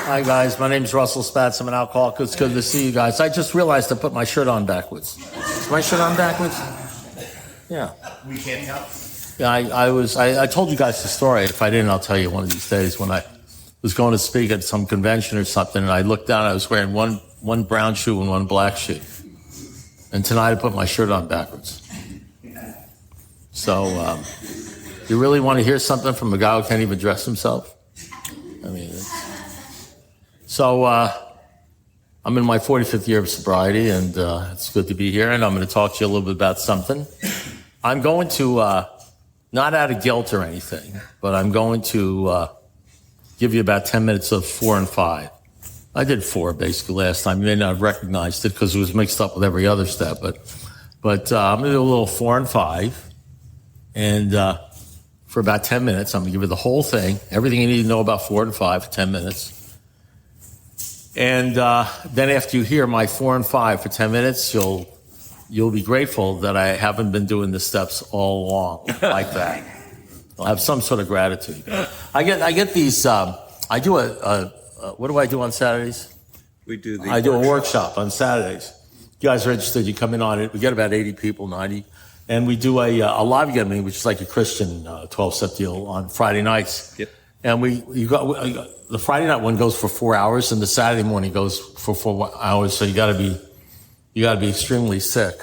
Hi, guys. My name's Russell Spatz. I'm an alcoholic. It's good to see you guys. I just realized I put my shirt on backwards. Is my shirt on backwards? Yeah. We can't help. Yeah, I told you guys the story. If I didn't, I'll tell you one of these days when I was going to speak at some convention or something, and I looked down, I was wearing one brown shoe and one black shoe. And tonight I put my shirt on backwards. So, you really want to hear something from a guy who can't even dress himself? I mean, I'm in my 45th year of sobriety, and it's good to be here, and I'm going to talk to you a little bit about something. I'm going to, not out of guilt or anything, but I'm going to give you about 10 minutes of 4 and 5. I did 4 basically last time. You may not have recognized it because it was mixed up with every other step, but I'm going to do a little 4 and 5, and for about 10 minutes, I'm going to give you the whole thing, everything you need to know about 4 and 5 for 10 minutes. And then after you hear my 4 and 5 for 10 minutes, you'll be grateful that I haven't been doing the steps all along like that. I'll have some sort of gratitude. I get these. I do what do I do on Saturdays? I do a workshop on Saturdays. You guys are interested? You come in on it. We get about 80 people, 90, and we do a live gathering, which is like a Christian 12-step deal on Friday nights. Yep. And the Friday night one goes for 4 hours, and the Saturday morning goes for 4 hours. So you got to be extremely sick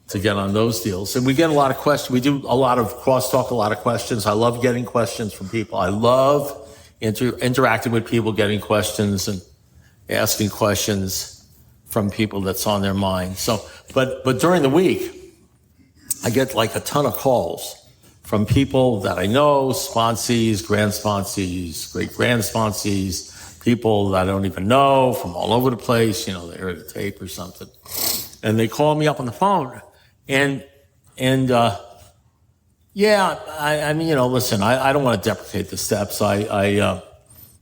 to get on those deals. And we get a lot of questions. We do a lot of crosstalk, a lot of questions. I love getting questions from people. I love interacting with people, getting questions and asking questions from people that's on their mind. So, but during the week, I get like a ton of calls from people that I know, sponsees, grand sponsees, great grand sponsees, people that I don't even know from all over the place. They heard a tape or something. And they call me up on the phone. And I mean, listen, I don't want to deprecate the steps. Every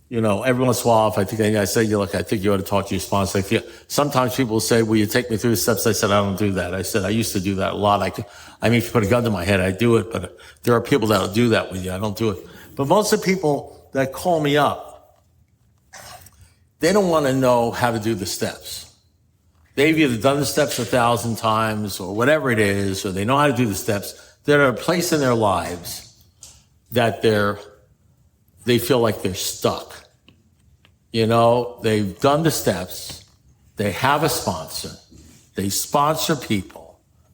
once in a while, if I think I say, look, I think you ought to talk to your sponsor. Sometimes people will say, will you take me through the steps? I said, I don't do that. I said, I used to do that a lot. If you put a gun to my head, I do it. But there are people that'll do that with you. I don't do it. But most of the people that call me up, they don't want to know how to do the steps. They've either done the steps 1,000 times or whatever it is, or they know how to do the steps. They're at a place in their lives that they feel like they're stuck. They've done the steps. They have a sponsor. They sponsor people.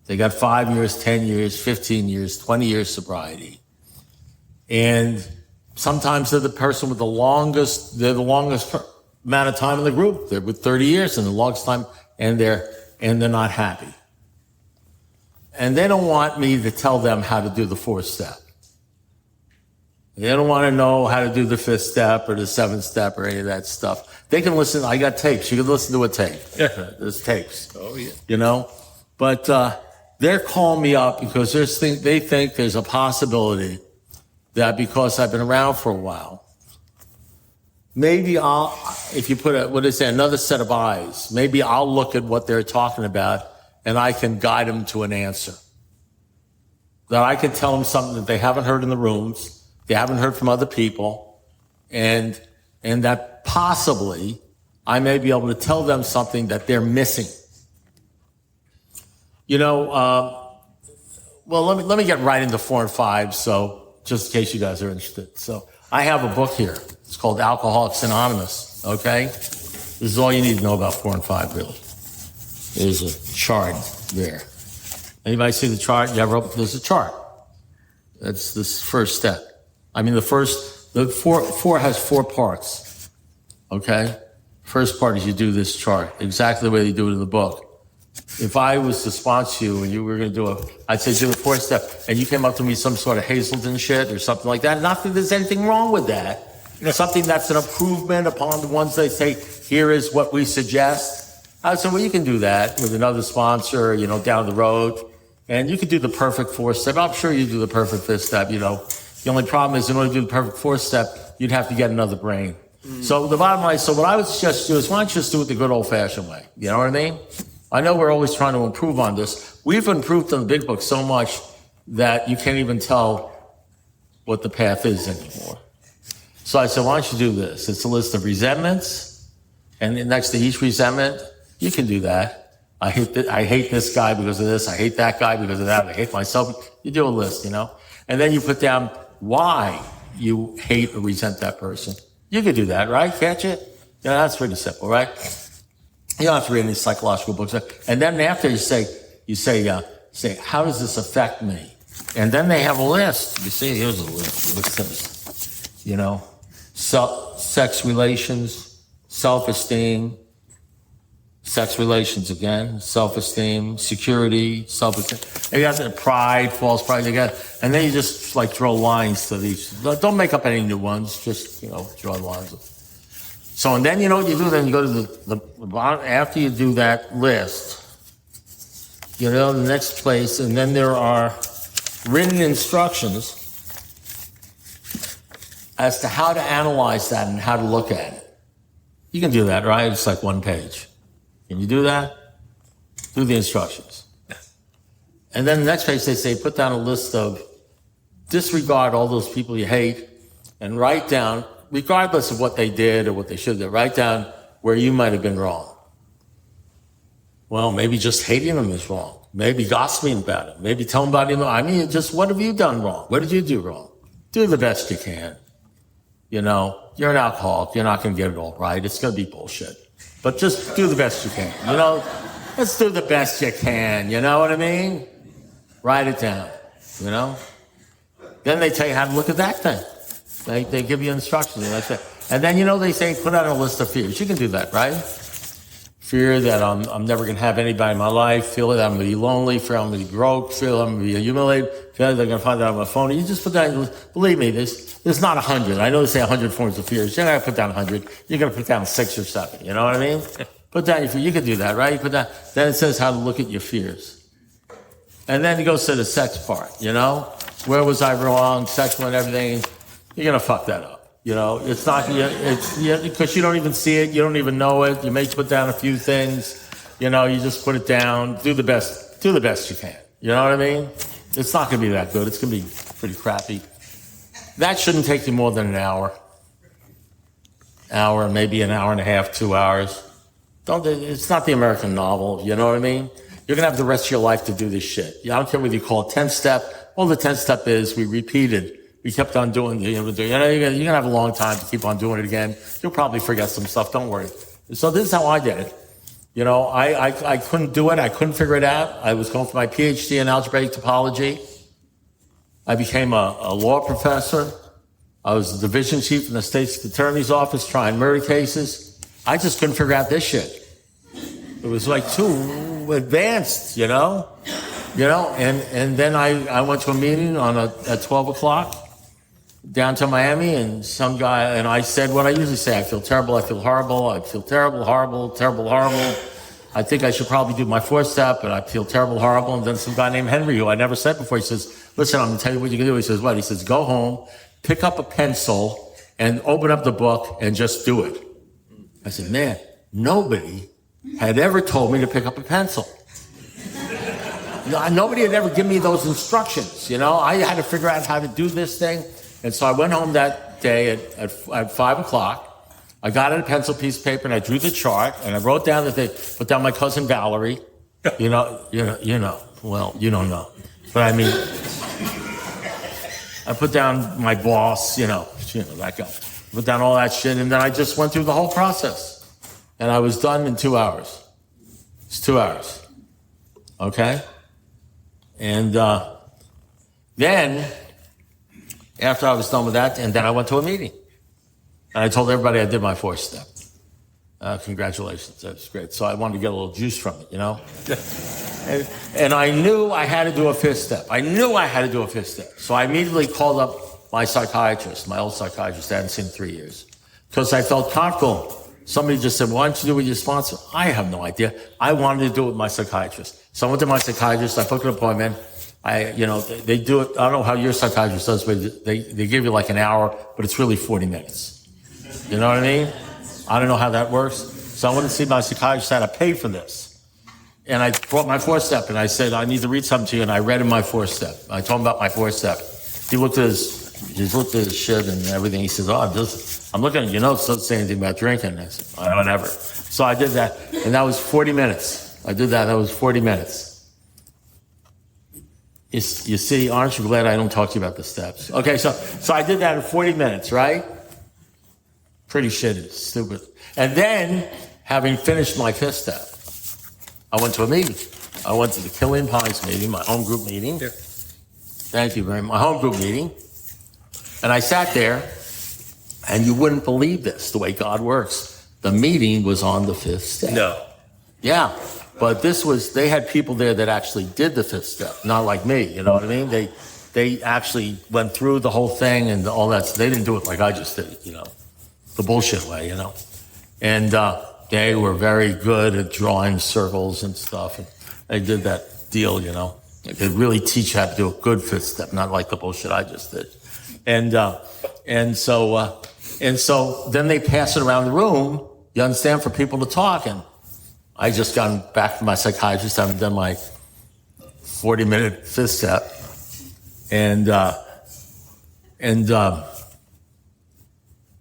They got 5 years, 10 years, 15 years, 20 years sobriety. And sometimes they're the person with the longest amount of time in the group. They're with 30 years and the longest time, and they're not happy. And they don't want me to tell them how to do the 4th step. They don't want to know how to do the 5th step or the 7th step or any of that stuff. They can listen. I got tapes. You can listen to a tape. There's tapes. Oh, yeah. But they're calling me up because they think there's a possibility that because I've been around for a while, maybe if you put another set of eyes, maybe I'll look at what they're talking about and I can guide them to an answer. That I can tell them something that they haven't heard in the rooms, they haven't heard from other people, and that possibly I may be able to tell them something that they're missing. Well, let me get right into 4 and 5, so just in case you guys are interested. So I have a book here. It's called Alcoholics Anonymous, okay? This is all you need to know about 4 and 5, really. There's a chart there. Anybody see the chart? There's a chart. That's this first step. The 4 has 4 parts, okay? First part is you do this chart, exactly the way they do it in the book. If I was to sponsor you and you were going to I'd say do the 4th step, and you came up to me some sort of Hazelden shit or something like that. Not that there's anything wrong with that. Something that's an improvement upon the ones they say, here is what we suggest. I said, well, you can do that with another sponsor, down the road. And you could do the perfect 4th step. I'm sure you do the perfect 5th step, The only problem is in order to do the perfect 4th step, you'd have to get another brain. So the bottom line, what I would suggest you do is why don't you just do it the good old-fashioned way? You know what I mean? I know we're always trying to improve on this. We've improved on the big book so much that you can't even tell what the path is anymore. So I said, why don't you do this? It's a list of resentments, and next to each resentment, you can do that. I hate this guy because of this. I hate that guy because of that. I hate myself. You do a list, and then you put down why you hate or resent that person. You could do that, right? Can't you? Yeah, that's pretty simple, right? You don't have to read any psychological books. And then after you say, how does this affect me? And then they have a list. You see, here's a list. It says, sex relations, self-esteem, sex relations again, self-esteem, security, self-esteem. And you got the pride, false pride, and then you just draw lines to these. Don't make up any new ones, just, draw lines. So, and then what you do, then you go to the bottom, after you do that list, the next place, and then there are written instructions as to how to analyze that and how to look at it. You can do that, right? It's like one page. Can you do that? Do the instructions. And then the next page, they say, put down a list of, disregard all those people you hate, and write down, regardless of what they did or what they should have, write down where you might have been wrong. Well, maybe just hating them is wrong. Maybe gossiping about it. Maybe telling about him. I mean, just what have you done wrong? What did you do wrong? Do the best you can. You're an alcoholic. You're not going to get it all right. It's going to be bullshit. But just do the best you can. Let's do the best you can. You know what I mean? Write it down. Then they tell you how to look at that thing. They give you instructions. And that's it. And then, they say, put out a list of fears. You can do that, right? Fear that I'm never going to have anybody in my life. Feel that I'm going to be lonely. Feel I'm going to be broke. Feel I'm going to be humiliated. Feel that they're going to find out on my phone. You just put that. Believe me, there's not 100. I know they say 100 forms of fears. You're not going to put down 100. You're going to put down 6 or 7. You know what I mean? Put down your fear. You can do that, right? You put down. Then it says how to look at your fears. And then it goes to the sex part. Where was I wrong? Sexual and everything. You're going to fuck that up. It's not, because you don't even see it. You don't even know it. You may put down a few things. You just put it down. Do the best you can. You know what I mean? It's not going to be that good. It's going to be pretty crappy. That shouldn't take you more than an hour. Maybe an hour and a half, 2 hours. It's not the American novel. You know what I mean? You're going to have the rest of your life to do this shit. I don't care whether you call it 10 step. All the 10 step is we repeated. We kept on doing you're going to have a long time to keep on doing it again. You'll probably forget some stuff. Don't worry. So this is how I did it. I couldn't do it. I couldn't figure it out. I was going for my PhD in algebraic topology. I became a law professor. I was the division chief in the state's attorney's office trying murder cases. I just couldn't figure out this shit. It was too advanced, and then I went to a meeting at 12 o'clock. Down to Miami, and some guy, and I said what I usually say, I feel terrible, I feel horrible, I feel terrible, horrible, terrible, horrible. I think I should probably do my 4-step, but I feel terrible, horrible. And then some guy named Henry, who I never said before, he says, listen, I'm going to tell you what you can do. He says, what? He says, go home, pick up a pencil, and open up the book, and just do it. I said, man, nobody had ever told me to pick up a pencil. Nobody had ever given me those instructions, I had to figure out how to do this thing. And so I went home that day at 5 o'clock. I got a pencil, piece of paper, and I drew the chart, and I wrote down that they put down my cousin Valerie. Well, you don't know. But I mean, I put down my boss, that guy. Put down all that shit, and then I just went through the whole process. And I was done in 2 hours. It's 2 hours. Okay? And then, after I was done with that, and then I went to a meeting. And I told everybody I did my 4-step. Congratulations, that's great. So I wanted to get a little juice from it, and I knew I had to do a 5th step. So I immediately called up my psychiatrist, my old psychiatrist I hadn't seen in 3 years. Because I felt comfortable. Somebody just said, why don't you do it with your sponsor? I have no idea. I wanted to do it with my psychiatrist. So I went to my psychiatrist, I booked an appointment. They do it. I don't know how your psychiatrist does, but they give you an hour, but it's really 40 minutes. You know what I mean? I don't know how that works. So I went to see my psychiatrist, I had to pay for this. And I brought my 4-step, and I said, I need to read something to you, and I read in my 4-step. I told him about my 4-step. He looked at his He's looked at his shit and everything. He says, I'm looking at your notes, doesn't say anything about drinking. I said, whatever. So I did that, and that was 40 minutes. That was 40 minutes. You see, aren't you glad I don't talk to you about the steps? Okay, so I did that in 40 minutes, right? Pretty shitty, stupid. And then, having finished my fifth step, I went to a meeting. I went to the Killian Pines meeting, my home group meeting. Here. Thank you very much. My home group meeting. And I sat there, and you wouldn't believe this, the way God works. The meeting was on the fifth step. No. Yeah, but they had people there that actually did the fifth step, not like me, you know what I mean? They actually went through the whole thing and all that. They didn't do it like I just did it, the bullshit way, And they were very good at drawing circles and stuff. And they did that deal, They could really teach you how to do a good fifth step, not like the bullshit I just did. And so then they pass it around the room, you understand, for people to talk. And I just gotten back from my psychiatrist, I haven't done my 40-minute fifth step. And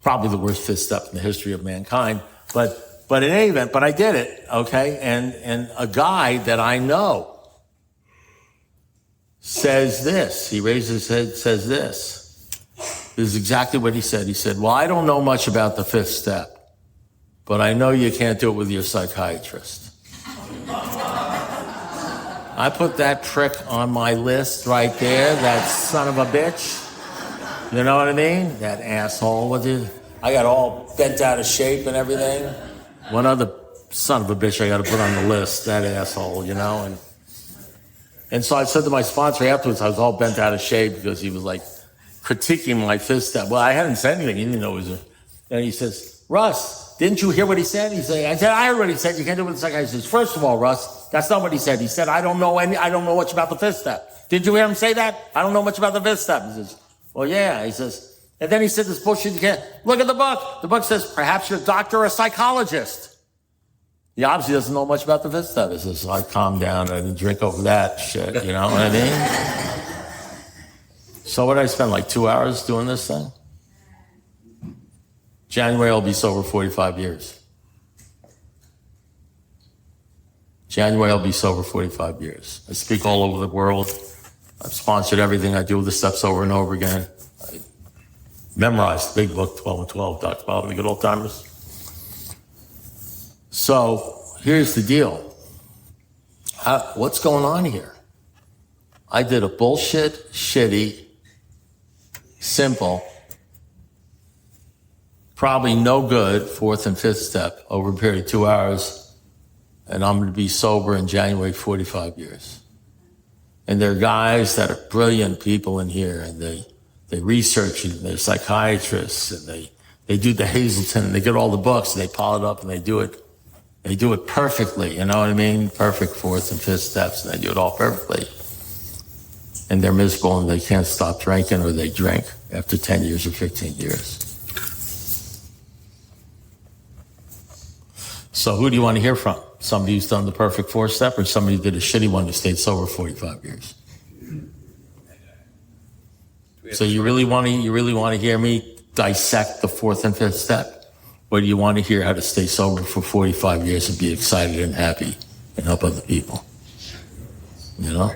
probably the worst fifth step in the history of mankind. But in any event, I did it, okay? And a guy that I know says this. He raises his head, says this. This is exactly what he said. He said, well, I don't know much about the fifth step, but I know you can't do it with your psychiatrist. I put that prick on my list right there, that son of a bitch. You know what I mean? That asshole. I got all bent out of shape and everything. One other son of a bitch I got to put on the list, that asshole, And so I said to my sponsor afterwards, I was all bent out of shape because he was like critiquing my fifth step. Well, I hadn't said anything. He didn't know it was And he says, Russ, didn't you hear what he said? I said, I already said you can't do it with the psychiatrist. He says, first of all, Russ, that's not what he said. He said, I don't know much about the fifth step. Did you hear him say that? I don't know much about the fifth step. He says, well, yeah. He says, and then he said this bullshit, you can't. Look at the book. The book says, perhaps you're a doctor or a psychologist. He obviously doesn't know much about the fifth step. He says, I calm down and drink over that shit, you know what I mean? So what did I spend, like 2 hours doing this thing? January, I'll be sober 45 years. January, I'll be sober 45 years. I speak all over the world. I've sponsored everything. I do the steps over and over again. I memorized the big book, 12 and 12, Dr. Bob and the Good Old Timers. So here's the deal. What's going on here? I did a bullshit, shitty, simple, probably no good fourth and fifth step over a period of 2 hours, and I'm going to be sober in January 45 years. And there are guys that are brilliant people in here, and they research it, and they're psychiatrists, and they do the Hazelton, and they get all the books, and they pile it up, and they do it perfectly, you know what I mean? Perfect fourth and fifth steps, and they do it all perfectly. And they're miserable, and they can't stop drinking, or they drink after 10 years or 15 years. So who do you want to hear from? Somebody who's done the perfect fourth step, or somebody who did a shitty one who stayed sober 45 years? So you really want to hear me dissect the fourth and fifth step? Or do you want to hear how to stay sober for 45 years and be excited and happy and help other people? You know?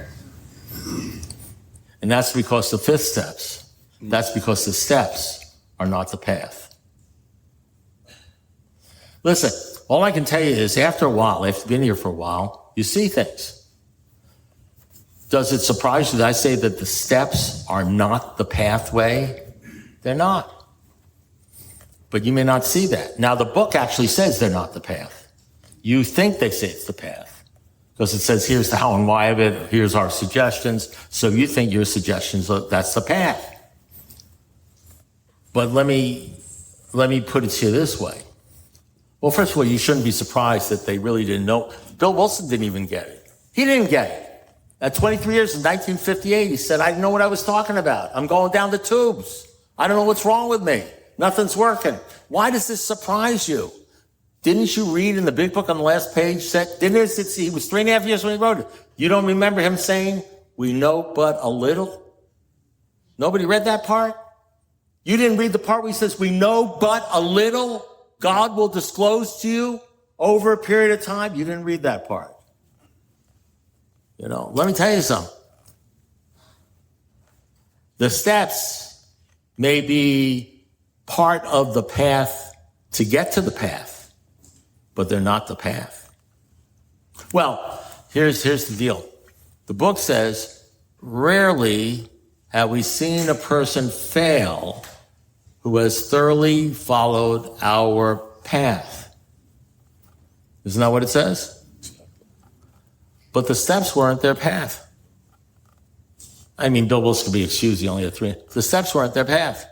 And that's because the fifth steps. That's because the steps are not the path. Listen, all I can tell you is after a while, after you've been here for a while, you see things. Does it surprise you that I say that the steps are not the pathway? They're not. But you may not see that. Now, the book actually says they're not the path. You think they say it's the path because it says here's the how and why of it, here's our suggestions. So you think your suggestions, that's the path. But let me put it to you this way. Well, first of all, you shouldn't be surprised that they really didn't know. Bill Wilson didn't even get it. He didn't get it. At 23 years in 1958, he said, I didn't know what I was talking about. I'm going down the tubes. I don't know what's wrong with me. Nothing's working. Why does this surprise you? Didn't you read in the big book on the last page? He was 3.5 years when he wrote it. You don't remember him saying, we know but a little? Nobody read that part? You didn't read the part where he says, we know but a little, God will disclose to you over a period of time. You didn't read that part. Let me tell you something. The steps may be part of the path to get to the path, but they're not the path. Well, here's the deal. The book says, rarely have we seen a person fail who has thoroughly followed our path. Isn't that what it says? But the steps weren't their path. I mean, Bill Wilson could be excused, he only had 3. The steps weren't their path.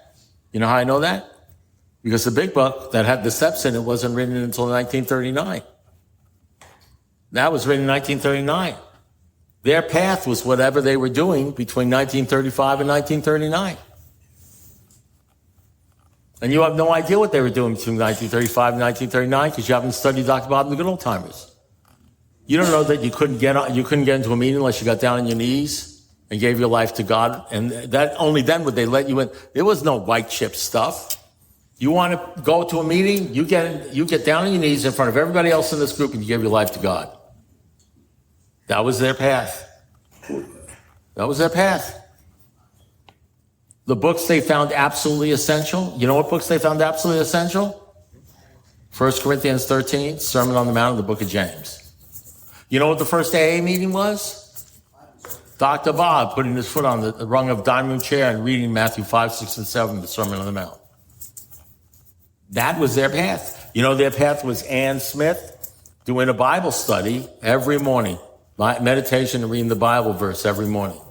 You know how I know that? Because the big book that had the steps in it wasn't written until 1939. That was written in 1939. Their path was whatever they were doing between 1935 and 1939. And you have no idea what they were doing between 1935 and 1939 because you haven't studied Dr. Bob and the Good Old Timers. You don't know that you couldn't get into a meeting unless you got down on your knees and gave your life to God. And that only then would they let you in. There was no white chip stuff. You want to go to a meeting, you get down on your knees in front of everybody else in this group and you give your life to God. That was their path. That was their path. The books they found absolutely essential. You know what books they found absolutely essential? 1 Corinthians 13, Sermon on the Mount, and the book of James. You know what the first AA meeting was? Dr. Bob putting his foot on the rung of the dining room chair and reading Matthew 5, 6, and 7, the Sermon on the Mount. That was their path. Their path was Ann Smith doing a Bible study every morning. Meditation and reading the Bible verse every morning.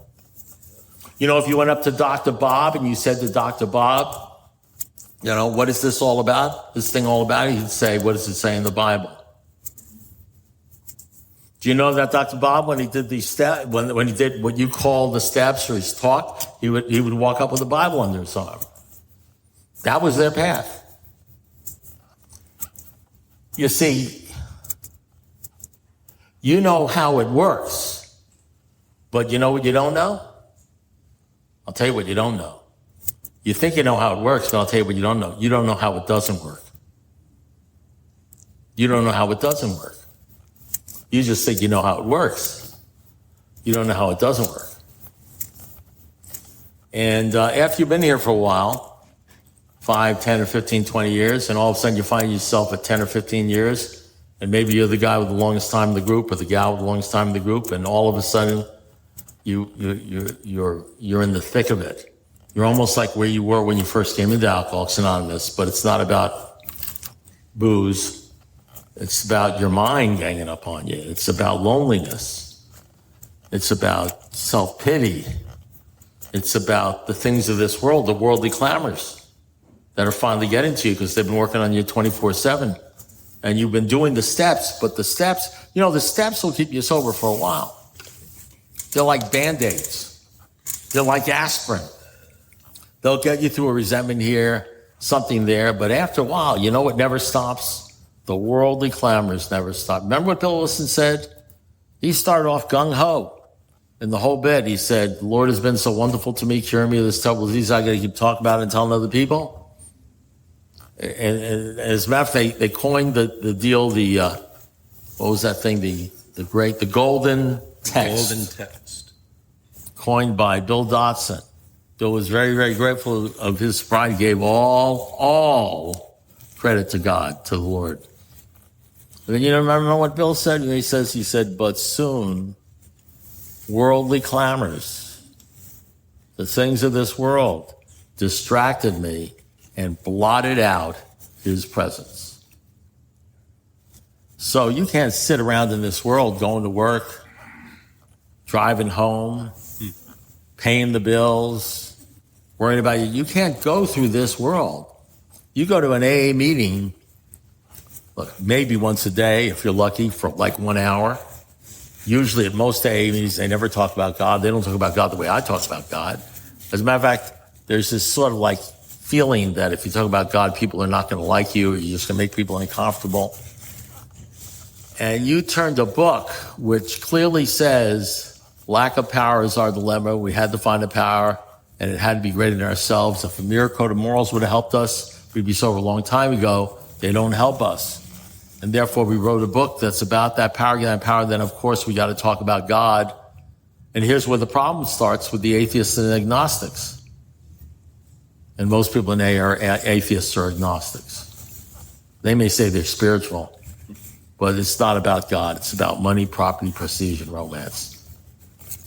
If you went up to Dr. Bob and you said to Dr. Bob, what is this all about? This thing all about? He'd say, what does it say in the Bible? Do you know that Dr. Bob, when he did these steps, when he did what you call the steps or his talk, he would walk up with a Bible under his arm. That was their path. You see, you know how it works, but you know what you don't know? I'll tell you what you don't know. You think you know how it works, but I'll tell you what you don't know. You don't know how it doesn't work. You don't know how it doesn't work. You just think you know how it works. You don't know how it doesn't work. And after you've been here for a while, 5, 10, or 15, 20 years, and all of a sudden you find yourself at 10 or 15 years, and maybe you're the guy with the longest time in the group or the gal with the longest time in the group, and all of a sudden you're in the thick of it. You're almost like where you were when you first came into Alcoholics Anonymous, but it's not about booze. It's about your mind ganging up on you. It's about loneliness. It's about self-pity. It's about the things of this world, the worldly clamors that are finally getting to you because they've been working on you 24/7. And you've been doing the steps, but the steps will keep you sober for a while. They're like Band-Aids. They're like aspirin. They'll get you through a resentment here, something there, but after a while, you know what never stops? The worldly clamors never stop. Remember what Bill Wilson said? He started off gung-ho. In the whole bit, he said, the Lord has been so wonderful to me, curing me of this terrible disease. I got to keep talking about it and telling other people. And as a matter of fact, they coined the deal, what was that thing? The golden text. Golden text. Coined by Bill Dotson. Bill was very, very grateful of his pride. He gave all credit to God, to the Lord. And then you remember what Bill said? He said, but soon worldly clamors, the things of this world, distracted me and blotted out his presence. So you can't sit around in this world going to work, driving home, paying the bills, worrying about you. You can't go through this world. You go to an AA meeting, look, maybe once a day, if you're lucky, for like 1 hour. Usually at most AA meetings, they never talk about God. They don't talk about God the way I talk about God. As a matter of fact, there's this sort of like feeling that if you talk about God, people are not going to like you, or you're just going to make people uncomfortable. And you turned a book which clearly says, lack of power is our dilemma. We had to find the power and it had to be greater than ourselves. If a mere code of morals would have helped us, we'd be sober a long time ago. They don't help us. And therefore, we wrote a book that's about that power, that power. Then, of course, we got to talk about God. And here's where the problem starts with the atheists and agnostics. And most people in AA are atheists or agnostics. They may say they're spiritual, but it's not about God. It's about money, property, prestige, and romance.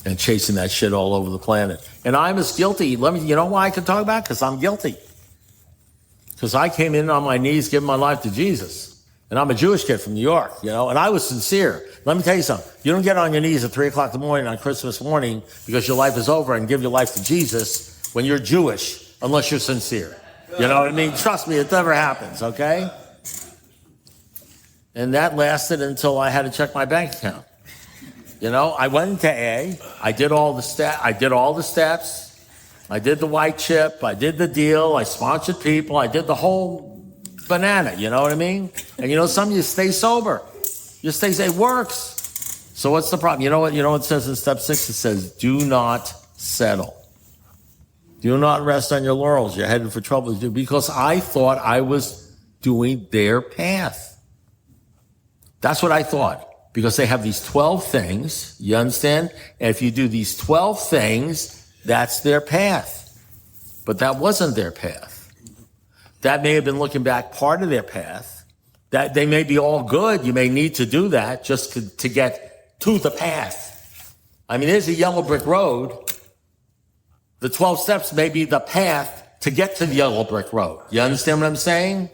And chasing that shit all over the planet. And I'm as guilty. You know why I can talk about it? Because I'm guilty. Because I came in on my knees giving my life to Jesus. And I'm a Jewish kid from New York, and I was sincere. Let me tell you something. You don't get on your knees at 3 o'clock in the morning on Christmas morning because your life is over and give your life to Jesus when you're Jewish, unless you're sincere. You know what I mean? Trust me, it never happens, okay? And that lasted until I had to check my bank account. I went into AA. I did all the steps. I did the white chip. I did the deal. I sponsored people. I did the whole banana, you know what I mean? And some of you stay sober. It works. So what's the problem? You know what it says in step 6? It says, do not settle. Do not rest on your laurels. You're headed for trouble. Because I thought I was doing their path. That's what I thought. Because they have these 12 things, you understand? And if you do these 12 things, that's their path. But that wasn't their path. That may have been, looking back, part of their path. That they may be all good. You may need to do that just to get to the path. I mean, there's a yellow brick road. The 12 steps may be the path to get to the yellow brick road. You understand what I'm saying?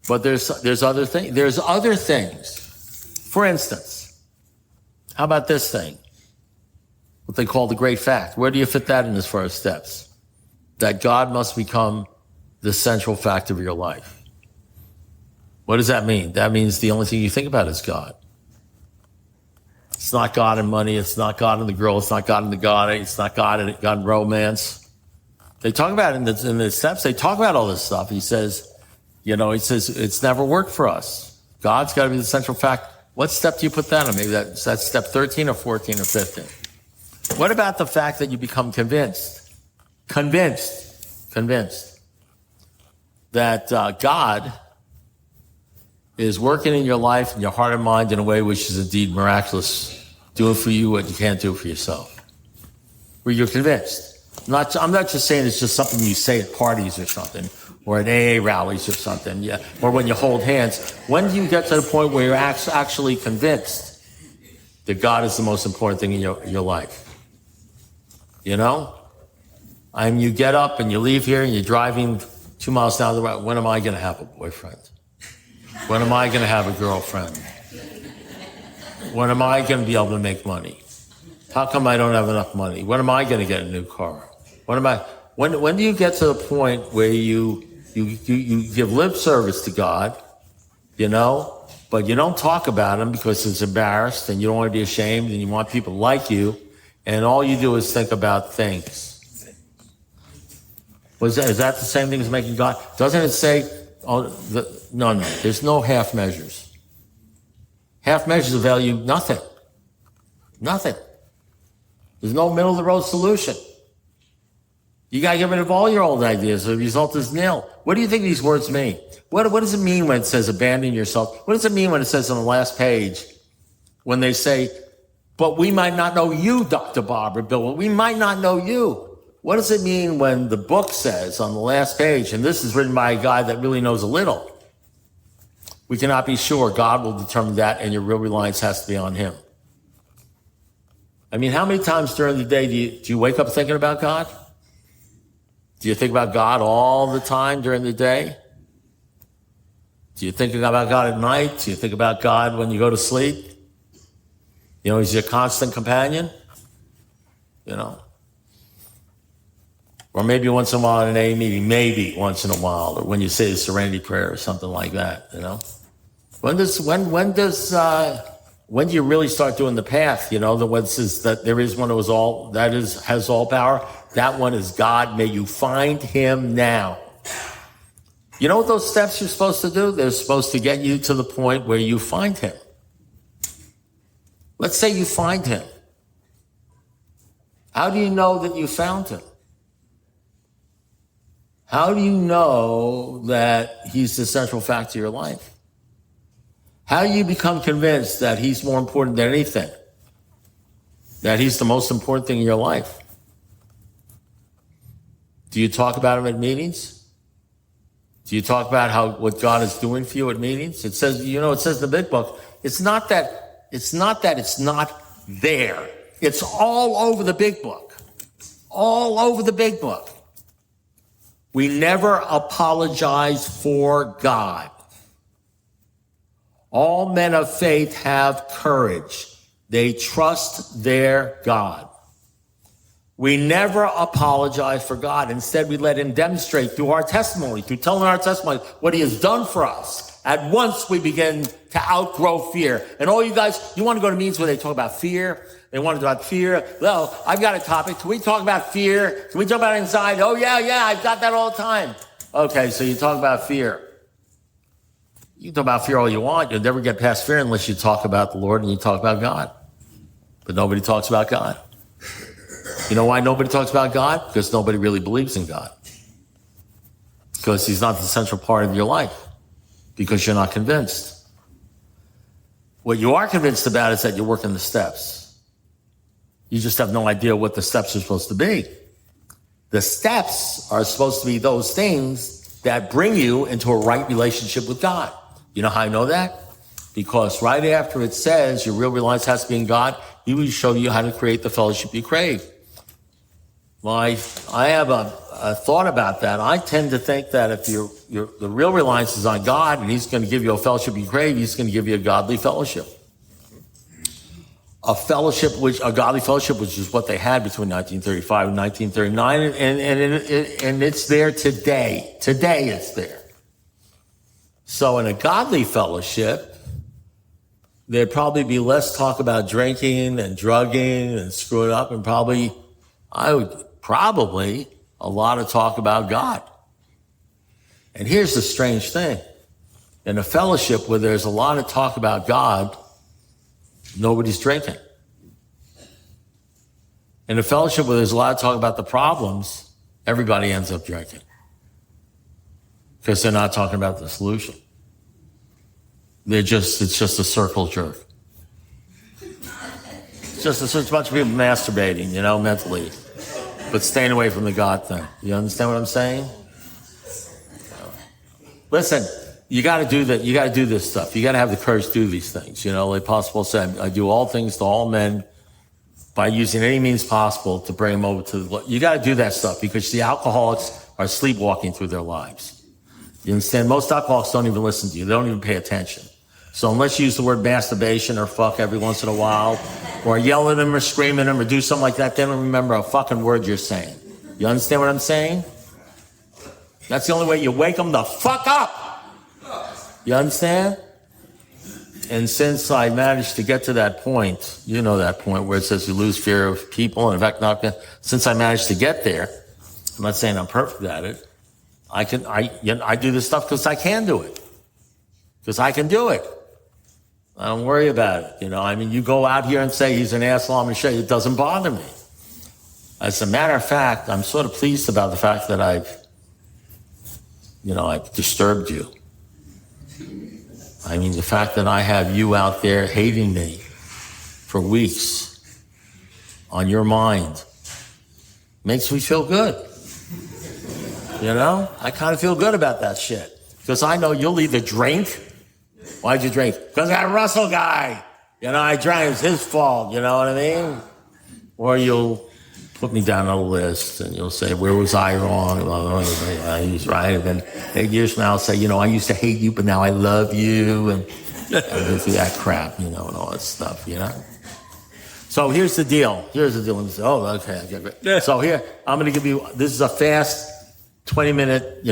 But there's other things. There's other things. For instance, how about this thing? What they call the great fact. Where do you fit that in as far as steps? That God must become the central fact of your life. What does that mean? That means the only thing you think about is God. It's not God in money. It's not God in the girl. It's not God in the God. It's not God in romance. They talk about it in the steps. They talk about all this stuff. He says, it's never worked for us. God's got to be the central fact. What step do you put that on? Maybe that's step 13 or 14 or 15. What about the fact that you become convinced that God is working in your life and your heart and mind in a way which is indeed miraculous, doing for you what you can't do for yourself. Where you're convinced. I'm not just saying it's just something you say at parties or something, or at AA rallies or something, or when you hold hands. When do you get to the point where you're actually convinced that God is the most important thing in your life? You get up and you leave here and you're driving 2 miles down the road. When am I going to have a boyfriend? When am I going to have a girlfriend? When am I going to be able to make money? How come I don't have enough money? When am I going to get a new car? When do you get to the point where you give lip service to God, but you don't talk about him because it's embarrassed and you don't want to be ashamed and you want people to like you, and all you do is think about things? Is that the same thing as making God? Doesn't it say, no, there's no half measures. Half measures avail you nothing. Nothing. There's no middle of the road solution. You got to get rid of all your old ideas. The result is nil. What do you think these words mean? What does it mean when it says abandon yourself? What does it mean when it says on the last page, when they say, but we might not know you, Dr. Barbara Bill. We might not know you. What does it mean when the book says on the last page, and this is written by a guy that really knows a little, we cannot be sure. God will determine that, and your real reliance has to be on him. I mean, how many times during the day do you wake up thinking about God? Do you think about God all the time during the day? Do you think about God at night? Do you think about God when you go to sleep? He's your constant companion, Or maybe once in a while in an AA meeting, maybe once in a while, or when you say the Serenity Prayer or something like that, When do you really start doing the path? The one says that there is one who has all power. That one is God. May you find him now. You know what those steps you're supposed to do? They're supposed to get you to the point where you find him. Let's say you find him. How do you know that you found him? How do you know that he's the central fact of your life? How do you become convinced that he's more important than anything? That he's the most important thing in your life? Do you talk about him at meetings? Do you talk about what God is doing for you at meetings? It says, it says in the big book, it's not that it's not there. It's all over the big book. All over the big book. We never apologize for God. All men of faith have courage. They trust their God. We never apologize for God. Instead, we let him demonstrate through our testimony, through telling our testimony what he has done for us. At once we begin to outgrow fear. And all you guys, you want to go to meetings where they talk about fear? They want to talk about fear. Well, I've got a topic. Can we talk about fear? Can we talk about anxiety? Oh, yeah, I've got that all the time. Okay, so you talk about fear. You can talk about fear all you want. You'll never get past fear unless you talk about the Lord and you talk about God. But nobody talks about God. You know why nobody talks about God? Because nobody really believes in God. Because he's not the central part of your life. Because you're not convinced. What you are convinced about is that you're working the steps. You just have no idea what the steps are supposed to be. The steps are supposed to be those things that bring you into a right relationship with God. You know how I know that? Because right after it says your real reliance has to be in God, he will show you how to create the fellowship you crave. Well, I have a thought about that. I tend to think that if the real reliance is on God and he's going to give you a fellowship you crave, he's going to give you a godly fellowship. A godly fellowship, which is what they had between 1935 and 1939, and it's there today. Today it's there. So in a godly fellowship, there'd probably be less talk about drinking and drugging and screwing up, and probably a lot of talk about God. And here's the strange thing. In a fellowship where there's a lot of talk about God, nobody's drinking. In a fellowship where there's a lot of talk about the problems, everybody ends up drinking. Because they're not talking about the solution. It's just a circle jerk. It's just a bunch of people masturbating, mentally. But staying away from the God thing. You understand what I'm saying? Listen, you got to do that. You got to do this stuff. You got to have the courage to do these things. The Apostle Paul said, I do all things to all men by using any means possible to bring them over to the Lord. You got to do that stuff because the alcoholics are sleepwalking through their lives. You understand? Most alcoholics don't even listen to you. They don't even pay attention. So unless you use the word masturbation or fuck every once in a while, or yell at them or scream at them or do something like that, they don't remember a fucking word you're saying. You understand what I'm saying? That's the only way you wake them the fuck up. You understand? And since I managed to get to that point, that point where it says you lose fear of people, and in fact, since I managed to get there, I'm not saying I'm perfect at it. I do this stuff because I can do it. Because I can do it. I don't worry about it. You go out here and say he's an asshole, I'm going to show you. It doesn't bother me. As a matter of fact, I'm sort of pleased about the fact that I've disturbed you. The fact that I have you out there hating me for weeks on your mind makes me feel good. I kind of feel good about that shit. Because I know you'll either drink. Why'd you drink? Because that Russell guy. I drank. It's his fault. You know what I mean? Or you'll put me down on a list and you'll say, where was I wrong? He's right. And then 8 years from now I'll say, I used to hate you, but now I love you. And go through that crap, and all that stuff, So here's the deal. And say, oh, okay. Great. So here, I'm going to give you, this is a fast 20-minute,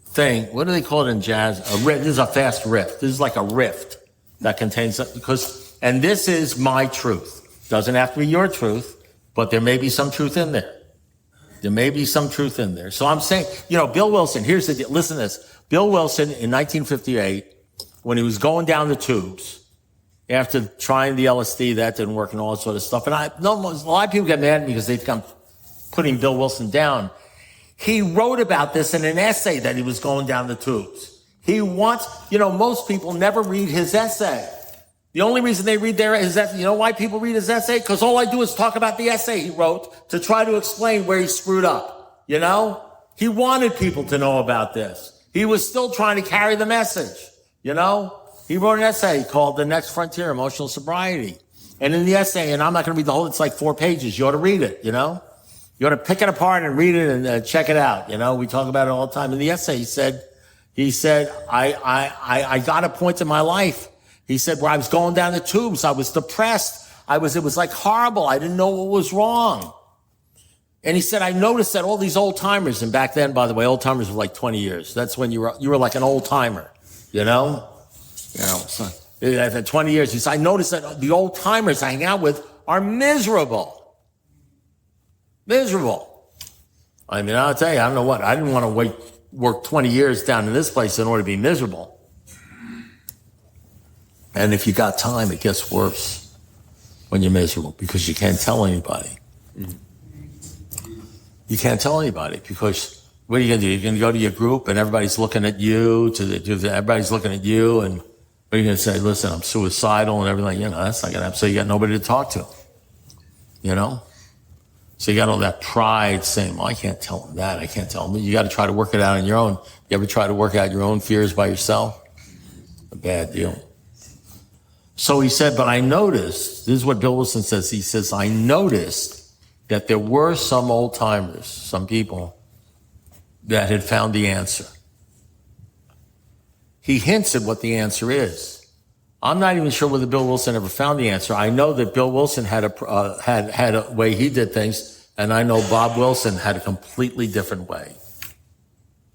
thing. What do they call it in jazz? A riff. This is a fast riff. This is like a riff that contains, and this is my truth. Doesn't have to be your truth, but there may be some truth in there. So I'm saying, Bill Wilson, here's the deal. Listen to this. Bill Wilson in 1958, when he was going down the tubes, after trying the LSD, that didn't work and all that sort of stuff. And a lot of people get mad at me because they think I'm putting Bill Wilson down. He wrote about this in an essay that he was going down the tubes. He wants, most people never read his essay. The only reason they read his essay, you know why people read his essay? Because all I do is talk about the essay he wrote to try to explain where he screwed up. He wanted people to know about this. He was still trying to carry the message. He wrote an essay called The Next Frontier, Emotional Sobriety. And in the essay, and I'm not going to read the whole, it's like 4 pages. You ought to read it, You ought to pick it apart and read it and check it out. We talk about it all the time. In the essay, he said, I got a point in my life. He said, where I was going down the tubes. I was depressed. It was like horrible. I didn't know what was wrong. And he said, I noticed that all these old timers, and back then, by the way, old timers were like 20 years. That's when you were like an old timer, so after 20 years, he said, I noticed that the old timers I hang out with are miserable. Miserable. I mean, I'll tell you, I don't know what. I didn't want to work 20 years down in this place in order to be miserable. And if you got time, it gets worse when you're miserable because you can't tell anybody. You can't tell anybody because what are you going to do? You're going to go to your group and everybody's looking at you, everybody's looking at you, and what are you going to say? Listen, I'm suicidal and everything. That's not going to happen. So you got nobody to talk to, So you got all that pride saying, well, I can't tell them that. I can't tell them. You got to try to work it out on your own. You ever try to work out your own fears by yourself? A bad deal. So he said, but I noticed, this is what Bill Wilson says. He says, I noticed that there were some old timers, some people that had found the answer. He hints at what the answer is. I'm not even sure whether Bill Wilson ever found the answer. I know that Bill Wilson had a way he did things, and I know Bob Wilson had a completely different way.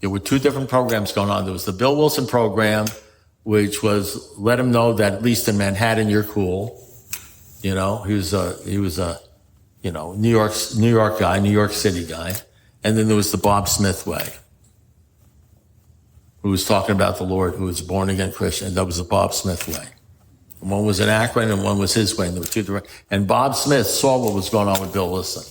There were 2 different programs going on. There was the Bill Wilson program, which was let him know that at least in Manhattan you're cool. He was a New York guy, New York City guy. And then there was the Bob Smith way, who was talking about the Lord, who was a born again Christian. That was the Bob Smith way. And one was in Akron and one was his way. And there were 2 direct. And Bob Smith saw what was going on with Bill Wilson.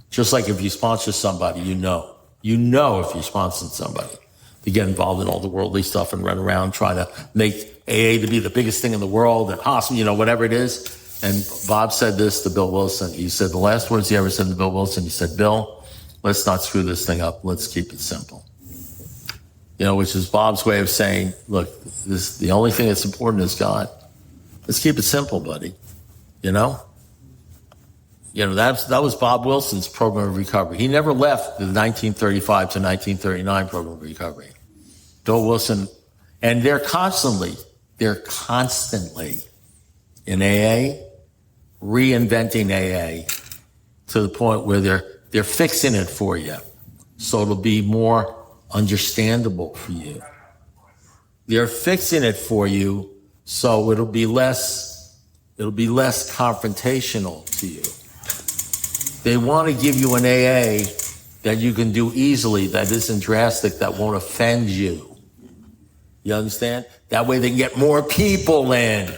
Just like if you sponsor somebody, you know if you sponsor somebody to get involved in all the worldly stuff and run around trying to make AA to be the biggest thing in the world and awesome, whatever it is. And Bob said this to Bill Wilson. He said the last words he ever said to Bill Wilson, he said, Bill, let's not screw this thing up. Let's keep it simple. Which is Bob's way of saying, look, the only thing that's important is God. Let's keep it simple, buddy. That was Bob Wilson's program of recovery. He never left the 1935 to 1939 program of recovery. Bill Wilson, and they're constantly in AA, reinventing AA to the point where they're fixing it for you. So it'll be more understandable for you. They're fixing it for you so it'll be less confrontational to you. They want to give you an AA that you can do easily, that isn't drastic, that won't offend you. You understand? That way they can get more people in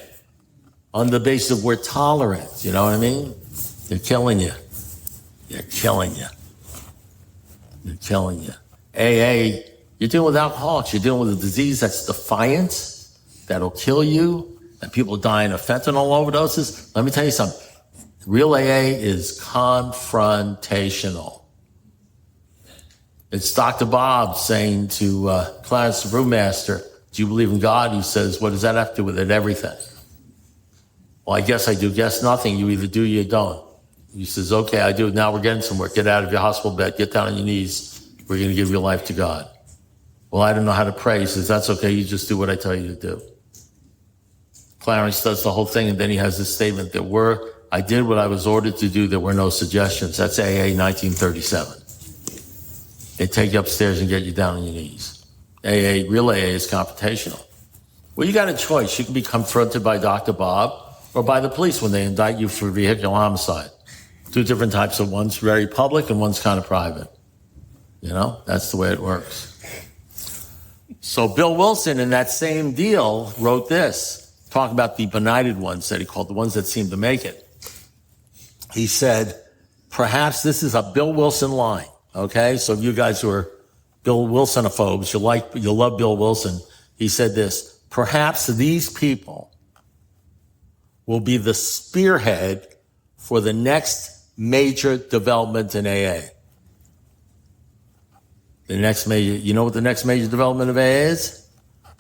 on the basis of we're tolerant. You know what I mean? They're killing you. They're killing you. They're killing you. AA, you're dealing with alcoholics. You're dealing with a disease that's defiant, that'll kill you, and people dying of fentanyl overdoses. Let me tell you something. Real AA is confrontational. It's Dr. Bob saying to Clarence the Brewmaster, do you believe in God? He says, what does that have to do with it? Everything. Well, I guess I do. Guess nothing. You either do or you don't. He says, okay, I do. Now we're getting somewhere. Get out of your hospital bed. Get down on your knees. We're going to give your life to God. Well, I don't know how to pray. He says, that's okay. You just do what I tell you to do. Clarence does the whole thing, and then he has this statement I did what I was ordered to do. There were no suggestions. That's AA 1937. They take you upstairs and get you down on your knees. Real AA is confrontational. Well, you got a choice. You can be confronted by Dr. Bob or by the police when they indict you for vehicular homicide. 2 different types of one's very public and one's kind of private. That's the way it works. So Bill Wilson in that same deal wrote this, talking about the benighted ones that he called the ones that seemed to make it. He said, perhaps this is a Bill Wilson line. Okay, so you guys who are Bill Wilsonophobes, you'll love Bill Wilson. He said this: perhaps these people will be the spearhead for the next major development in AA. The next major, you know what the next major development of AA is?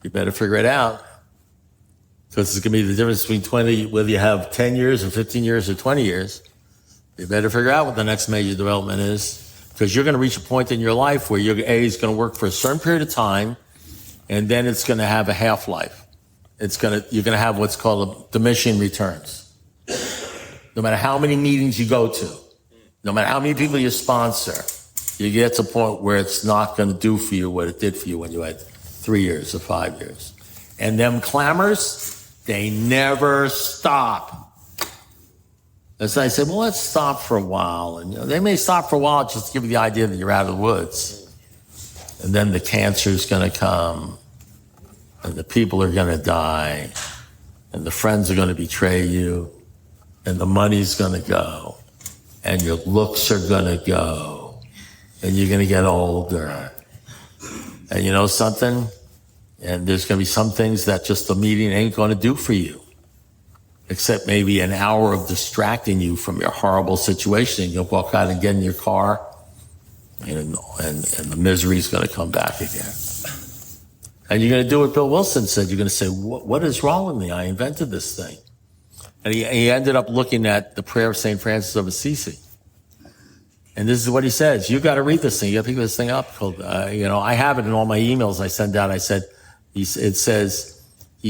You better figure it out. Because it's going to be the difference between whether you have 10 years or 15 years or 20 years. You better figure out what the next major development is. Because you're going to reach a point in your life where your AA is going to work for a certain period of time, and then it's going to have a half-life. You're going to have what's called diminishing returns. No matter how many meetings you go to, no matter how many people you sponsor, you get to a point where it's not going to do for you what it did for you when you had 3 years or 5 years. And them clamors, they never stop. As I said, well, let's stop for a while. And they may stop for a while just to give you the idea that you're out of the woods. And then the cancer's going to come, and the people are going to die, and the friends are going to betray you, and the money's going to go, and your looks are going to go, and you're going to get older. And you know something? And there's going to be some things that just the meeting ain't going to do for you, except maybe an hour of distracting you from your horrible situation. You'll walk out and get in your car, and the misery's going to come back again. And you're going to do what Bill Wilson said. You're going to say, what is wrong with me? I invented this thing. And he ended up looking at the prayer of St. Francis of Assisi. And this is what he says. You got to read this thing. You got to pick this thing up. Called, I have it in all my emails I send out. He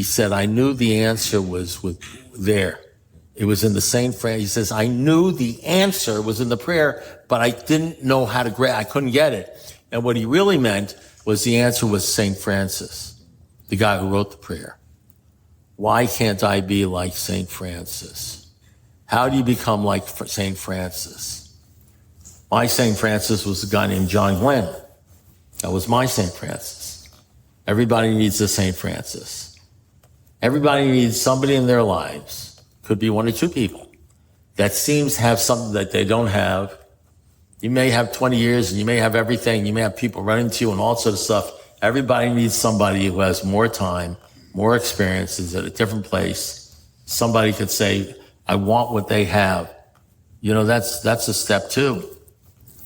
said, I knew the answer was there. It was in the St. Francis. He says, I knew the answer was in the prayer, but I didn't know how to I couldn't get it. And what he really meant was the answer was St. Francis, the guy who wrote the prayer. Why can't I be like St. Francis? How do you become like St. Francis? My St. Francis was a guy named John Glenn. That was my St. Francis. Everybody needs a St. Francis. Everybody needs somebody in their lives, could be one or two people, that seems to have something that they don't have. You may have 20 years and you may have everything. You may have people running to you and all sorts of stuff. Everybody needs somebody who has more time, more experiences at a different place. Somebody could say, I want what they have. That's a step too.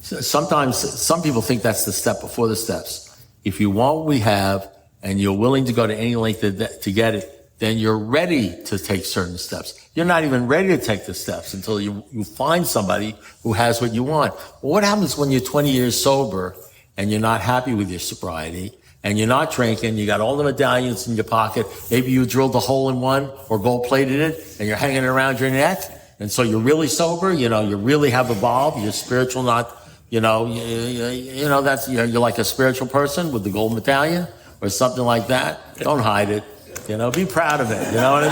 Sometimes some people think that's the step before the steps. If you want what we have and you're willing to go to any length to get it, then you're ready to take certain steps. You're not even ready to take the steps until you find somebody who has what you want. Well, what happens when you're 20 years sober and you're not happy with your sobriety and you're not drinking, you got all the medallions in your pocket, maybe you drilled a hole in one or gold-plated it and you're hanging it around your neck, and so you're really sober, you really have evolved, you're spiritual, not, that's, you're like a spiritual person with the gold medallion or something like that. Don't hide it. Be proud of it. You know what I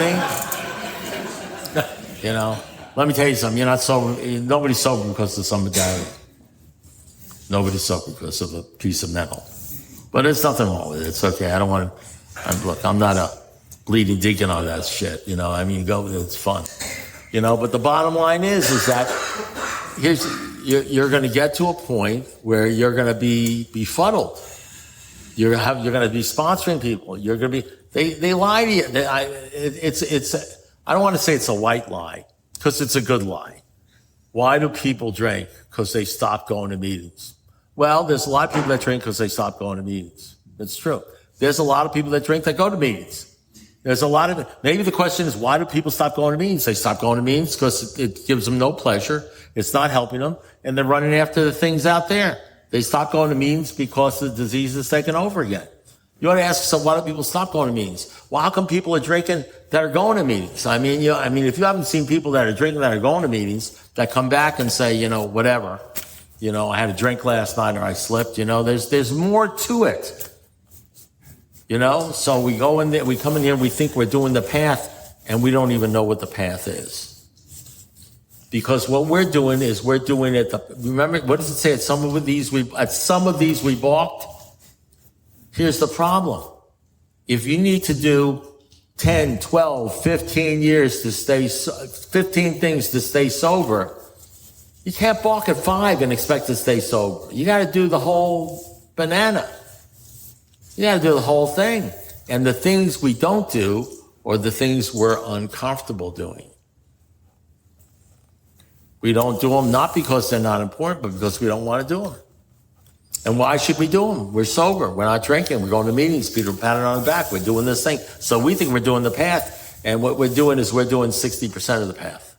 mean? Let me tell you something. You're not sober. Nobody's sober because of some medallion. Nobody's sober because of a piece of metal. But there's nothing wrong with it. It's okay. I don't want to. Look, I'm not a bleeding deacon on that shit. Go. It's fun. But the bottom line is that you're going to get to a point where you're going to be befuddled. You're going to be sponsoring people. You're going to be. They lie to you. I don't want to say it's a white lie, because it's a good lie. Why do people drink? Because they stop going to meetings. Well, there's a lot of people that drink because they stop going to meetings. It's true. There's a lot of people that drink that go to meetings. Maybe the question is, why do people stop going to meetings? They stop going to meetings because it gives them no pleasure. It's not helping them. And they're running after the things out there. They stop going to meetings because the disease is taking over again. You ought to ask yourself, why do people stop going to meetings? Well, how come people are drinking that are going to meetings? If you haven't seen people that are drinking that are going to meetings that come back and say, whatever, I had a drink last night or I slipped, there's more to it. So we go in there, we come in here, we think we're doing the path, and we don't even know what the path is. Because what we're doing is remember, what does it say? At some of these we balked. Here's the problem. If you need to do 10, 12, 15 years to 15 things to stay sober, You can't balk at 5 and expect to stay sober. You got to do the whole banana. You got to do the whole thing. And the things we don't do are the things we're uncomfortable doing. We don't do them not because they're not important, but because we don't want to do them. And why should we do them? We're sober. We're not drinking. We're going to meetings. People are patting on the back. We're doing this thing. So we think we're doing the path. And what we're doing is we're doing 60% of the path.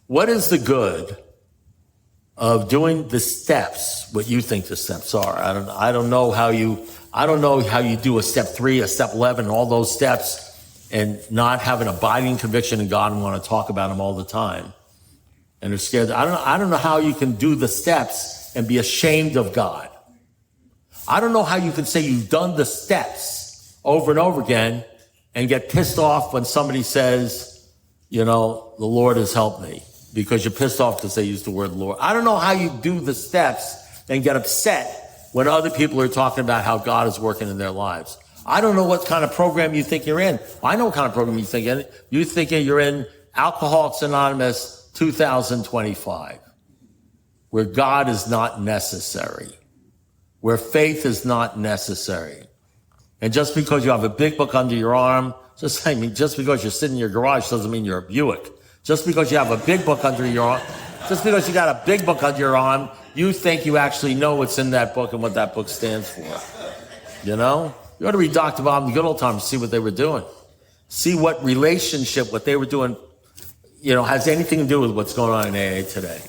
What is the good of doing the steps, what you think the steps are? I don't know how you do a step 3, a step 11, all those steps and not have an abiding conviction in God and want to talk about them all the time. And they're scared. I don't know how you can do the steps and be ashamed of God. I don't know how you can say you've done the steps over and over again and get pissed off when somebody says, the Lord has helped me, because you're pissed off because they use the word Lord. I don't know how you do the steps and get upset when other people are talking about how God is working in their lives. I don't know what kind of program you think you're in. I know what kind of program you think in. You think you're in Alcoholics Anonymous 2025, where God is not necessary, where faith is not necessary. And just because you have a big book under your arm, just because you're sitting in your garage doesn't mean you're a Buick. Just because you have a big book under your arm, just because you got a big book under your arm, you think you actually know what's in that book and what that book stands for. You ought to read Dr. Bob in the good old times, see what they were doing. See what relationship, what they were doing, has anything to do with what's going on in AA today.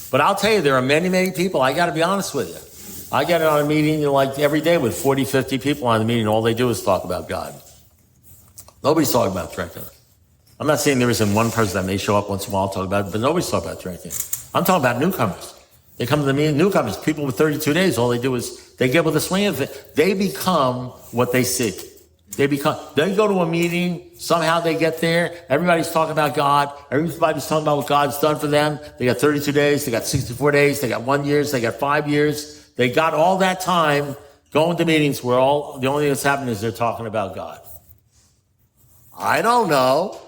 But I'll tell you, there are many, many people, I got to be honest with you. I get on a meeting like every day with 40, 50 people on the meeting. All they do is talk about God. Nobody's talking about drinking. I'm not saying there isn't one person that may show up once in a while talk about it, but nobody's talking about drinking. I'm talking about newcomers. They come to the meeting, newcomers, people with 32 days, all they do is they get with the swing of it. They become what they seek. They go to a meeting, somehow they get there, everybody's talking about God, everybody's talking about what God's done for them. They got 32 days, they got 64 days, they got 1 year, they got 5 years. They got all that time going to meetings where the only thing that's happening is they're talking about God. I don't know.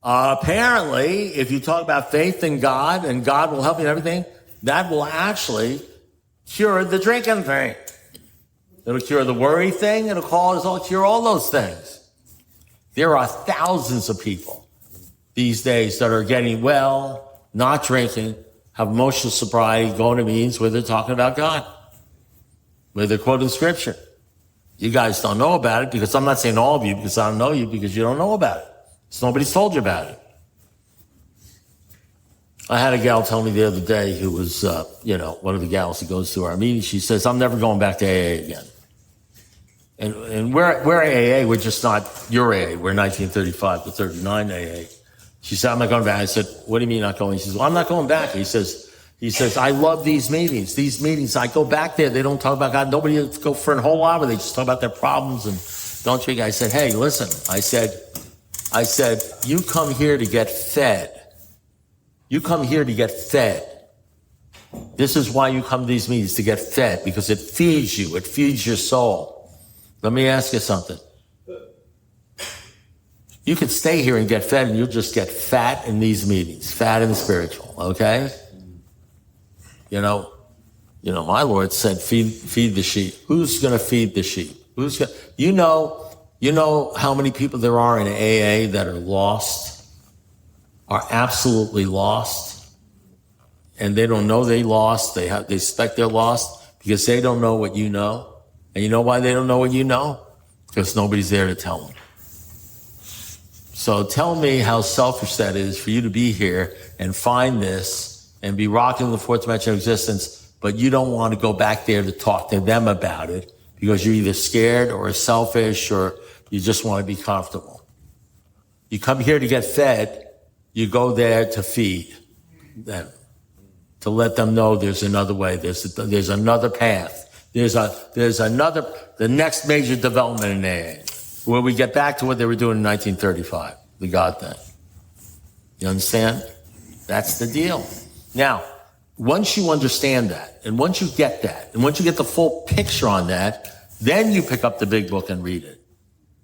Apparently, if you talk about faith in God and God will help you in everything, that will actually cure the drinking thing. It'll cure the worry thing. It'll cure all those things. There are thousands of people these days that are getting well, not drinking, have emotional sobriety, going to meetings where they're talking about God, where they're quoting scripture. You guys don't know about it because I'm not saying all of you because I don't know you because you don't know about it. So nobody's told you about it. I had a gal tell me the other day who was, one of the gals who goes to our meeting. She says, I'm never going back to AA again. And we're AA. We're just not your AA. We're 1935 to 39 AA. She said, I'm not going back. I said, what do you mean not going? She says, well, I'm not going back. He says, I love these meetings. These meetings, I go back there. They don't talk about God. Nobody go for a whole hour. They just talk about their problems and don't drink. I said, hey, listen, I said, you come here to get fed. You come here to get fed. This is why you come to these meetings, to get fed, because it feeds you. It feeds your soul. Let me ask you something. You could stay here and get fed and you'll just get fat in these meetings, fat and spiritual, okay? My Lord said, feed the sheep. Who's going to feed the sheep? You know how many people there are in AA that are lost, are absolutely lost, and they don't know they lost. They suspect they're lost because they don't know what you know. And you know why they don't know what you know? Because nobody's there to tell them. So tell me how selfish that is for you to be here and find this and be rocking the fourth dimension of existence, but you don't want to go back there to talk to them about it because you're either scared or selfish or you just want to be comfortable. You come here to get fed. You go there to feed them, to let them know there's another way. There's another path. There's the next major development in AA, where we get back to what they were doing in 1935, the God thing. You understand? That's the deal. Now, once you understand that, and once you get that, and once you get the full picture on that, then you pick up the big book and read it.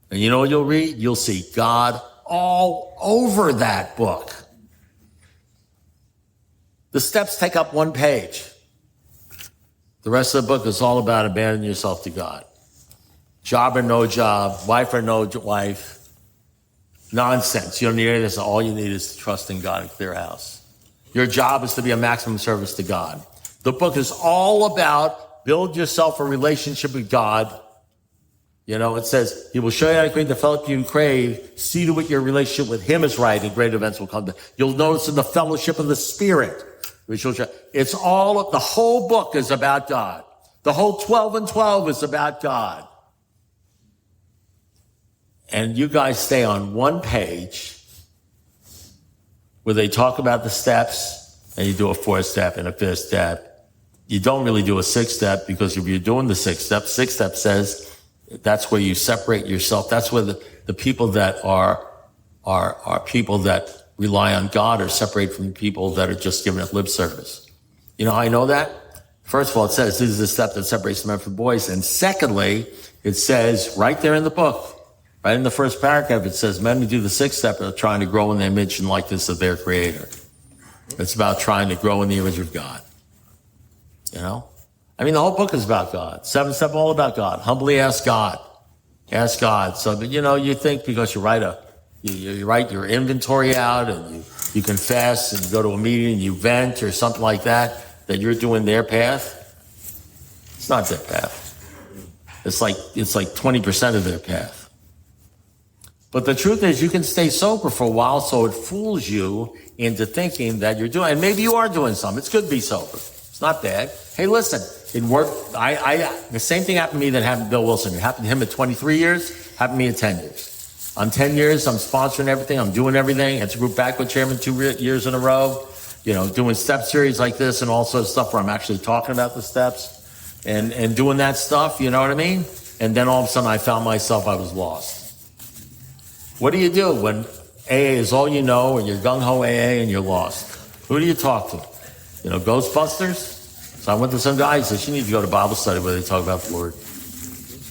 And you know what you'll read? You'll see God all over that book. The steps take up 1 page. The rest of the book is all about abandoning yourself to God. Job or no job, wife or no wife. Nonsense. You don't need any of this. All you need is to trust in God and clear house. Your job is to be a maximum service to God. The book is all about build yourself a relationship with God. You know, it says, he will show you how to create the fellowship you crave. See to it your relationship with him is right and great events will come. You'll notice in the fellowship of the Spirit. It's all, the whole book is about God. The whole 12 and 12 is about God. And you guys stay on 1 page where they talk about the steps and you do a 4th step and a 5th step. You don't really do a 6th step because if you're doing the 6th step says that's where you separate yourself. That's where the people that are people that rely on God are separated from the people that are just giving it lip service. You know how I know that? First of all, it says this is the step that separates men from boys. And secondly, it says right there in the book, right in the first paragraph, it says men who do the 6th step are trying to grow in the image and likeness of their creator. It's about trying to grow in the image of God. You know? I mean, the whole book is about God. 7th step, all about God. Humbly ask God. Ask God. So, but you know, you think because you write your inventory out and you confess and you go to a meeting and you vent or something like that you're doing their path. It's not their path. It's like 20% of their path. But the truth is you can stay sober for a while so it fools you into thinking that you're doing, and maybe you are doing something. It's good to be sober. It's not bad. Hey, listen, it worked. The same thing happened to me that happened to Bill Wilson. It happened to him at 23 years, happened to me at 10 years. I'm 10 years, I'm sponsoring everything, I'm doing everything. It's a group backward chairman 2 years in a row, you know, doing step series like this and all sorts of stuff where I'm actually talking about the steps and doing that stuff, you know what I mean? And then all of a sudden I found myself, I was lost. What do you do when AA is all you know and you're gung-ho AA and you're lost? Who do you talk to? You know, Ghostbusters? So I went to some guy, he says, you need to go to Bible study where they talk about the Lord.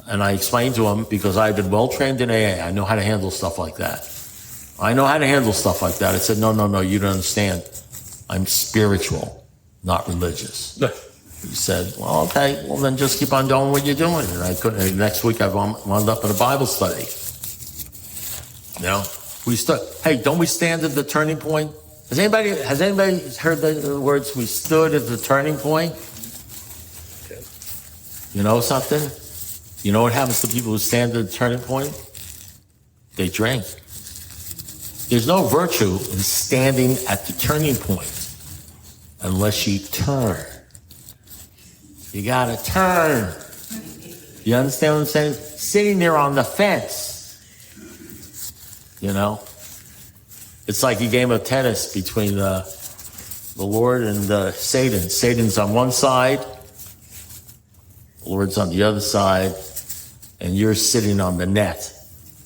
And I explained to him, because I've been well trained in AA, I know how to handle stuff like that. I know how to handle stuff like that. I said, no, you don't understand. I'm spiritual, not religious. He said, well, okay, well then just keep on doing what you're doing. And I couldn't. And next week I wound up in a Bible study. You know, hey, don't we stand at the turning point? Has anybody heard the words, we stood at the turning point? Okay. You know something? You know what happens to people who stand at the turning point? They drink. There's no virtue in standing at the turning point unless you turn. You gotta turn. You understand what I'm saying? Sitting there on the fence. You know? It's like a game of tennis between the Lord and Satan. Satan's on one side, the Lord's on the other side, and you're sitting on the net.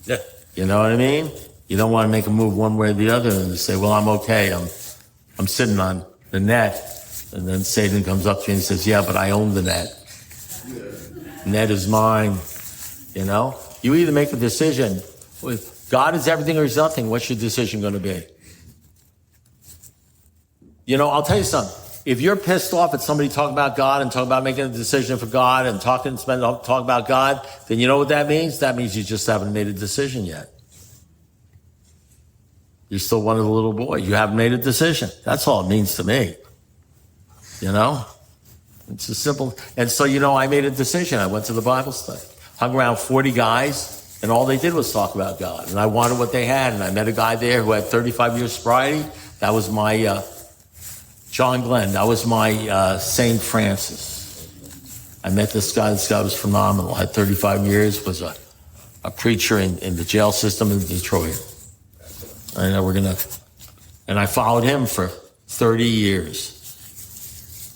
Yeah. You know what I mean? You don't want to make a move one way or the other and say, well, I'm okay. I'm sitting on the net. And then Satan comes up to you and says, yeah, but I own the net. Net is mine. You know? You either make a decision with God is everything or he's nothing. What's your decision going to be? You know, I'll tell you something. If you're pissed off at somebody talking about God and talking about making a decision for God and talk about God, then you know what that means? That means you just haven't made a decision yet. You're still one of the little boy. You haven't made a decision. That's all it means to me. You know? It's a simple. And so, you know, I made a decision. I went to the Bible study. Hung around 40 guys. And all they did was talk about God. And I wanted what they had. And I met a guy there who had 35 years sobriety. That was my John Glenn. That was my St. Francis. I met this guy. This guy was phenomenal. Had 35 years. Was a preacher in the jail system in Detroit. I know and I followed him for 30 years.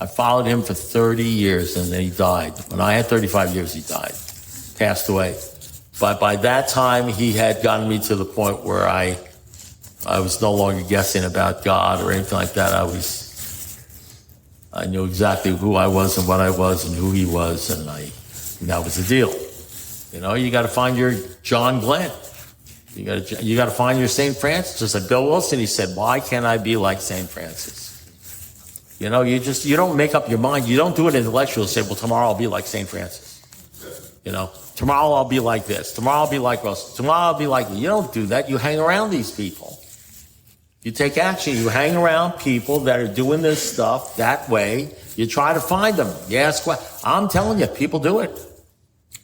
I followed him for 30 years and then he died. When I had 35 years, he died. Passed away. But by that time, he had gotten me to the point where I was no longer guessing about God or anything like that. I knew exactly who I was and what I was and who he was, and that was the deal. You know, you got to find your John Glenn. You got to find your St. Francis. Just like Bill Wilson, he said, why can't I be like St. Francis? You don't make up your mind. You don't do it intellectually. Say, well, tomorrow I'll be like St. Francis. Tomorrow I'll be like this. Tomorrow I'll be like Russell. Tomorrow I'll be like, you don't do that. You hang around these people. You take action. You hang around people that are doing this stuff that way. You try to find them. You ask what. I'm telling you, people do it.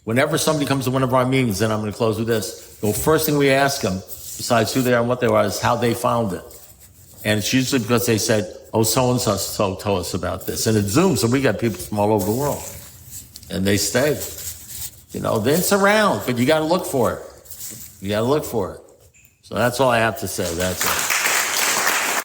Whenever somebody comes to one of our meetings, and I'm going to close with this, the first thing we ask them, besides who they are and what they are, is how they found it. And it's usually because they said, oh, so-and-so told us about this. And it's Zoom, so we got people from all over the world. And they stay. Then it's around, but you got to look for it. You got to look for it. So that's all I have to say. That's it.